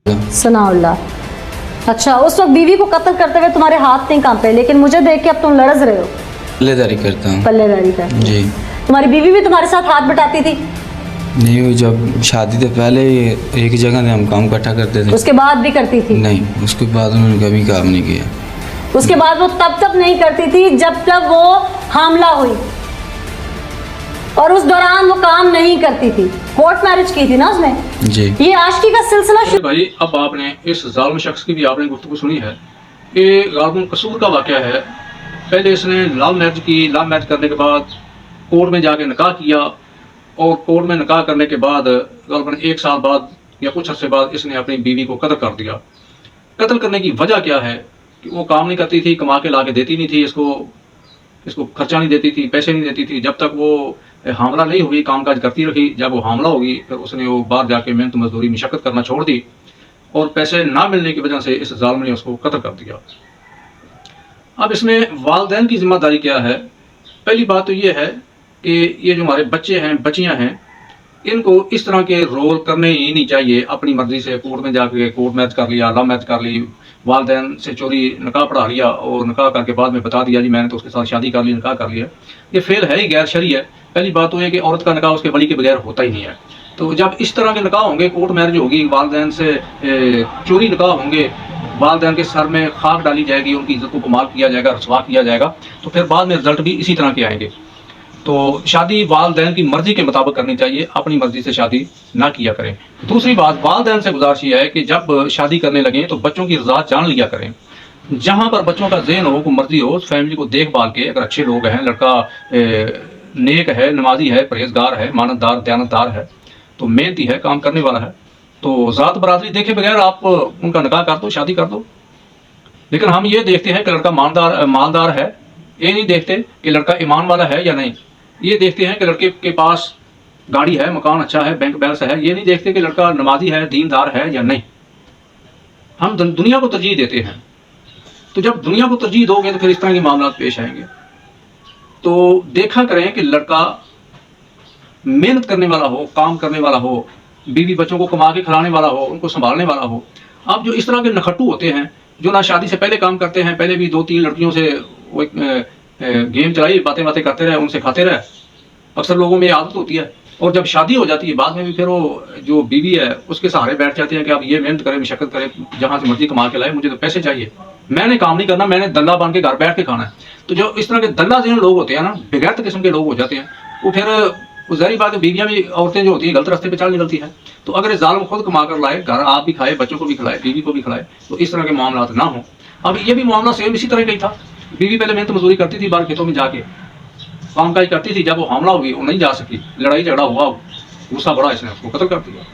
सनाउल्लाह। अच्छा, उस वक्त बीवी को कत्ल करते हुए तुम्हारे हाथ नहीं कांपे, लेकिन मुझे देख के अब तुम लड़ज रहे हो। पल्लेदारी करता हूँ। पल्लेदारी करते हो। जी। तुम्हारी बीवी भी तुम्हारे साथ हाथ बटाती थी? नहीं, वो जब शादी से पहले एक जगह से हम काम इकट्ठा करते थे। उसके बाद भी करती थी? नहीं, उसके बाद उन्होंने कभी काम नहीं किया। उसके बाद वो तब तक नहीं करती थी जब तक वो हामला हुई, और उस दौरान वो काम नहीं करती थी। कोर्ट मैरिज की थी ना उसने? जी। ये आशिकी का सिलसिला शुरू। भाई, अब आपने इस जालिम शख्स की भी आपने गुफ्तगू सुनी है कि गालबन कसूर का वाक़या है। पहले इसने लव मैरिज की, लव मैरिज करने के बाद कोर्ट में जाके निकाह किया, और कोर्ट में निकाह करने के बाद गालबन 1 साल बाद या कुछ अर्से बाद इसने अपनी बीवी को कत्ल कर दिया। कत्ल करने की वजह क्या है कि वो काम नहीं करती थी, कमा के ला के देती नहीं थी, इसको खर्चा नहीं देती थी, पैसे नहीं देती थी। जब तक वो हामला नहीं हुई कामकाज करती रही। जब वो हामला होगी फिर उसने वो बाहर जाके मेहनत मजदूरी मशक्कत करना छोड़ दी, और पैसे ना मिलने की वजह से इस जालिम ने उसको कत्ल कर दिया। अब इसमें वालिदैन की जिम्मेदारी क्या है? पहली बात तो ये है कि ये जो हमारे बच्चे हैं, बच्चियां हैं, इनको इस तरह के रोल करने ही नहीं चाहिए। अपनी मर्जी से कोर्ट में जाके कोर्ट मैरिज कर लिया, लव मैरिज कर ली, वालिदैन से चोरी निकाह पढ़ा लिया, और निकाह करके बाद में बता दिया जी मैंने तो उसके साथ शादी कर ली, निकाह कर लिया। ये फेल है ही, गैर शरई है। पहली बात तो है कि औरत का निकाह उसके वली के बगैर होता ही नहीं है। तो जब इस तरह के निकाह होंगे, कोर्ट मैरिज होगी, वालिदैन से चोरी निकाह होंगे, वालिदैन के सर में खाक डाली जाएगी, उनकी इज्जत को कमाल किया जाएगा, रसवा किया जाएगा, तो फिर बाद में रिजल्ट भी इसी तरह के आएंगे। तो शादी वालिदैन की मर्जी के मुताबिक करनी चाहिए, अपनी मर्जी से शादी ना किया करें। दूसरी बात, वालिदैन से गुजारिश ये है कि जब शादी करने लगें तो बच्चों की रज़ा जान लिया करें। जहाँ पर बच्चों का ज़हन हो, को मर्जी हो, फैमिली को देखभाल के, अगर अच्छे लोग हैं, लड़का नेक है, नमाजी है, परहेजगार है, मानतदार, दयानतदार है, तो मेहनती है, काम करने वाला है, तो ज़ात बरादरी देखे बगैर आप उनका निकाह कर दो, शादी कर दो। लेकिन हम ये देखते हैं कि लड़का मालदार है, ये नहीं देखते कि लड़का ईमान वाला है या नहीं। ये देखते हैं कि लड़के के पास गाड़ी है, मकान अच्छा है, बैंक बैलेंस है। ये नहीं देखते कि लड़का नमाजी है, दीनदार है या नहीं। हम दुनिया को तरजीह देते हैं। तो जब दुनिया को तरजीह दोगे तो फिर इस तरह के मामला पेश आएंगे। तो देखा करें कि लड़का मेहनत करने वाला हो, काम करने वाला हो, बीवी बच्चों को कमा के खिलाने वाला हो, उनको संभालने वाला हो। अब जो इस तरह के नखट्टू होते हैं, जो ना शादी से पहले काम करते हैं, पहले भी 2-3 लड़कियों से वो एक गेम चलाई, बातें करते रहे, उनसे खाते रहे, अक्सर लोगों में आदत होती है। और जब शादी हो जाती है बाद में भी फिर वो जो बीवी है उसके सहारे बैठ जाते हैं कि अब ये मेहनत करे, मशक्कत करे, जहाँ से मर्जी कमा के लाए, मुझे तो पैसे चाहिए, मैंने काम नहीं करना, मैंने दल्ला बन के घर बैठ के खाना है। तो जो इस तरह के दल्ला जिन लोग होते हैं ना, बेगैरत किस्म के लोग हो जाते हैं, वो फिर ज़ाहिर बात है बीवियाँ भी, औरतें जो होती हैं गलत रास्ते पे चल निकलती है। तो अगर ये जालिम खुद कमा कर लाए, घर आप भी खाए, बच्चों को भी खिलाए, बीवी को भी खिलाए, तो इस तरह के मामला ना हो। अब ये भी मामला सेम इसी तरह का ही था। बीवी पहले मेहनत मजदूरी करती थी, बाहर खेतों में जाके कामकाज करती थी। जब वो हमला हुई, वो नहीं जा सकी, लड़ाई झगड़ा हुआ, गुस्सा बढ़ा, इसने उसको कत्ल कर दिया।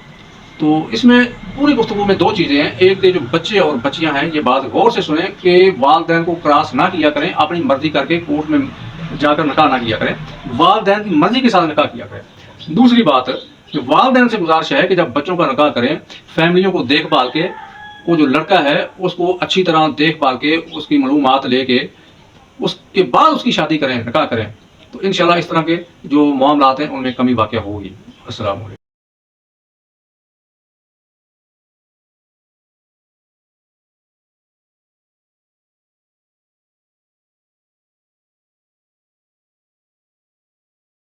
तो इसमें पूरी गुफ्तगू में 2 चीज़ें हैं। एक तो जो बच्चे और बच्चियां हैं, ये बात गौर से सुने कि वालिदैन को क्रॉस ना किया करें, अपनी मर्जी करके कोर्ट में जाकर निकाह ना किया करें, वालिदैन की मर्जी के साथ निकाह किया करें। दूसरी बात, वालिदैन से गुजारिश है कि जब बच्चों का निकाह करें, फैमिलियों को देखभाल के, वो जो लड़का है उसको अच्छी तरह देखभाल के, उसकी मालूमात लेके, उसके बाद उसकी शादी करें, निकाह करें, तो इंशाल्लाह इस तरह के जो मामलात हैं उनमें कमी वाक़या होगी। अस्सलाम वालेकुम।